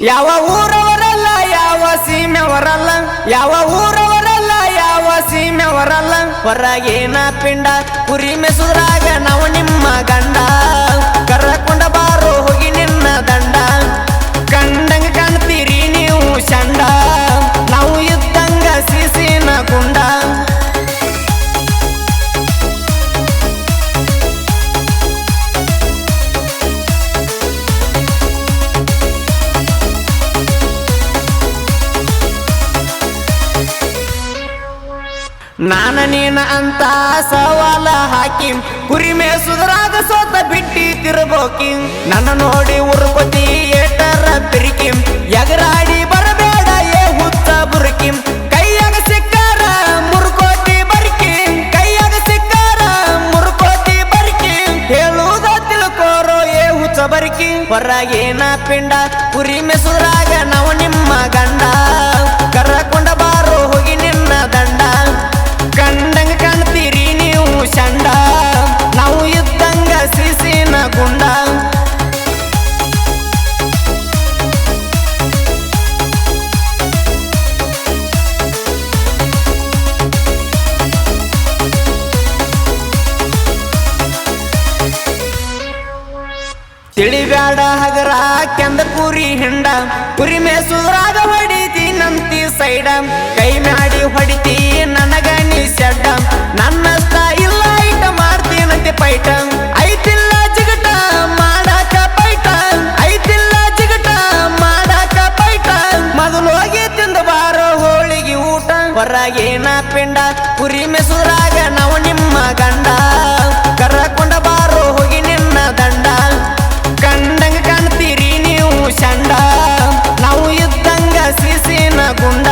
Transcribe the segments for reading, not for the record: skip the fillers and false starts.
ಯಾವ ಊರವರಲ್ಲ ಯಾವ ಸೀಮೆಯವರಲ್ಲ ಯಾವ ಊರವರಲ್ಲ ಯಾವ ಸೀಮೆಯವರಲ್ಲ ಹೊರಗೇನ ಪಿಂಡ ಕುರಿ ಮೆಸುದ್ರಾಗ ನಾವು ನಿಮ್ಮ ಗಂಡ ಕರ್ಕೊಂಡ ಬಾರೋ ಹೋಗಿ ನಿನ್ನ ದಂಡ ಕಂಡಂಗ ಕಾಣ್ತೀರಿ ನೀವು ಚಂಡ ನಾವು ಇದ್ದಂಗ ಸಿಸಿನ ಗುಂಡ ನಾನ ನೀನ ಅಂತ ಸವಾಲ ಹಾಕಿ ಕುರಿ ಮೇಸುದ್ರಾಗ ಸೋತ ಬಿಟ್ಟಿ ತಿರ್ಬೋಕಿ ನನ್ನ ನೋಡಿ ಉರ್ಕೋತಿ ಏಟರ ಬಿರಿಕಿ ಎಗರಾಡಿ ಬರಬೇಡ ಏ ಹುತ್ತ ಬುರ್ಕಿ ಕೈಯಾಗ ಸಿಕ್ಕಾರ ಮುರ್ಕೋತಿ ಬರ್ಕಿ ಕೈಯಾಗ ಸಿಕ್ಕಾರ ಮುರ್ಕೋತಿ ಬರ್ಕಿ ಹೇಳುವುದ ತಿಳ್ಕೋರೋ ಏ ಹುಚ್ಚ ಬರ್ಕಿ ಹೊರಗೇನ ಪಿಂಡ ಕುರಿ ಮೇಸುದ್ರಾಗ ನಾವು ನಿಮ್ಮ ಗಂಡ ಕರ್ಕೊಂಡ ಬಾರೋ ಹೋಗಿ ನಿನ್ನ ದಂಡ ಕಂಡಂಗ ಕಾಣ್ತೀರಿ ನೀವು ಚಂಡ ನಾವು ಇದ್ದಂಗ ಸಿಸಿನ ಗುಂಡ ತಿಳಿಬ್ಯಾಡ ಹಗರ ಕೆಂದ ಕುರಿ ಹಿಂಡ ಕುರಿ ಮೇಸುದ್ರಾಗ ಹೊಡಿತಿ ನಂತಿ ಸೈಡ ಕೈ ಮಾಡಿ ಹೊಡಿತಿ ನನಗ ನೀ ಸೆಡ್ಡ ನನ್ನಷ್ಟ ಇಲ್ಲ ಐಟ ಮಾಡ್ತೀನಂತೆ ಪೈಟ ಐತಿಲ್ಲ ಜಿಗಟ ಮಾಡಾಕ ಪೈಟ ಐತಿಲ್ಲ ಜಿಗಟ ಮಾಡಾಕ ಪೈಟ ಮೊದಲು ಹೋಗಿ ತಿಂದ ಬಾರೋ ಹೋಳಿಗೆ ಊಟ ಹೊರಗೇನ ಪಿಂಡ ಕುರಿ ಮೆಸುದ್ರಾಗ ನಾವು ನಿಮ್ಮ ಗಂಡ ಕರ್ಕೊಂಡ ಬಾರೋ ಹೋಗಿ ನಿನ್ನ ದಂಡ ಕಂಡಂಗ ಕಾಣ್ತೀರಿ ನೀವು ಚಂಡ ನಾವು ಇದ್ದಂಗ ಸಿಸಿನ ಗುಂಡ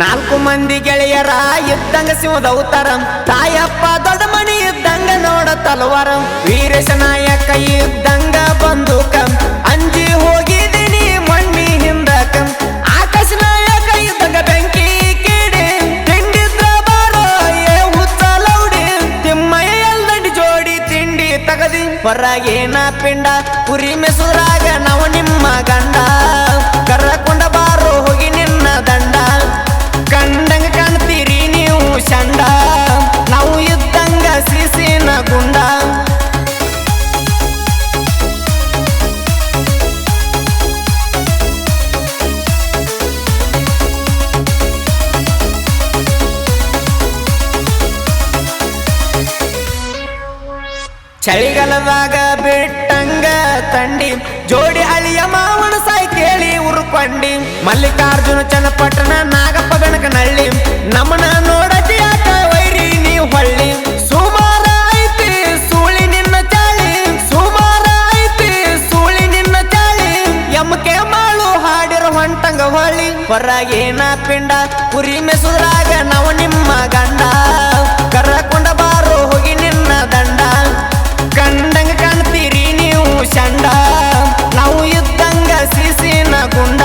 ನಾಲ್ಕು ಮಂದಿ ಗೆಳೆಯರ ಇದ್ದಂಗ ಶಿವದೌತರ ತಾಯಪ್ಪ ದೊಡ್ಡ ಮಣಿ ಇದ್ದಂಗ ನೋಡ ತಲವಾರ ವೀರೇಶ ನಾಯಕ ಇದ್ದಂಗ ಬಂದೂಕ ಅಂಜಿ ಹೋಗಿದ್ದೀನಿ ಮಣ್ಣಿ ಹಿಂದಕ ಆಕಾಶ ನಾಯಕ ಇದ್ದಂಗ ಬೆಂಕಿ ಕೀಡಿ ತಿಂಡಿದ್ರ ಬಾರೋ ಏ ಹುತ್ತ ಲೌಡಿ ತಿಮ್ಮಯ್ಯ ಎಲ್ದಂಡಿ ಜೋಡಿ ತಿಂಡಿ ತಗದಿ ಹೊರಗೇನ ಪಿಂಡ ಕುರಿ ಮೆಸುದ್ರಾಗ ನಾವು ನಿಮ್ಮ ಗಂಡ ಕರ್ಕೊಂಡ ಬಾರೋ ಹೋಗಿ ನಿನ್ನ ದಂಡ ಕಂಡಂಗ ಕಾಣ್ತೀರಿ ನೀವು ಚಂಡ ನಾವು ಇದ್ದಂಗ ಸಿಸಿನ ಗುಂಡ ಚಳಿಗಾಲದಾಗ ಬಿಟ್ಟಂಗ ತಂಡಿ ಜೋಡಿ ಅಳಿಯ ಮಾವನ ಸಾಯಿ ಕೇಳಿ ಉರ್ಕೊಂಡಿ ಮಲ್ಲಿಕಾರ್ಜುನ ಚನ್ನಪಟ್ಟಣ ನಾಗಪ್ಪ ಬೆನಕನಹಳ್ಳಿ ನಮ್ಮನ ನೋಡತಿ ಯಾಕ ವೈರಿ ನೀವು ಹೊಳ್ಳಿ ಸುಮಾರ ಐತಿ ಸೂಳಿ ನಿನ್ನ ಚಾಳಿ ಸುಮಾರ ಐತಿ ಸೂಳಿ ನಿನ್ನ ಚಾಳಿ ಎಮ್ಮಕೆ ಮಾಳು ಹಾಡಿರೋ ಹೊಂಟಂಗ ಹೊಳ್ಳಿ ಹೊರಗೇನ ಪಿಂಡ ಕುರಿ ಮೆಸುದ್ರಾಗ ನಾವು ನಿಮ್ಮ ಗಂಡ ಕರ್ಕೊಂಡ ಬಾರೋ ಹೋಗಿ ನಿನ್ನ ದಂಡ ಕಂಡಂಗ ಕಾಣ್ತೀರಿ ನೀವು ಚಂಡ ನಾವು ಇದ್ದಂಗ ಸಿಸಿನ ಗುಂಡ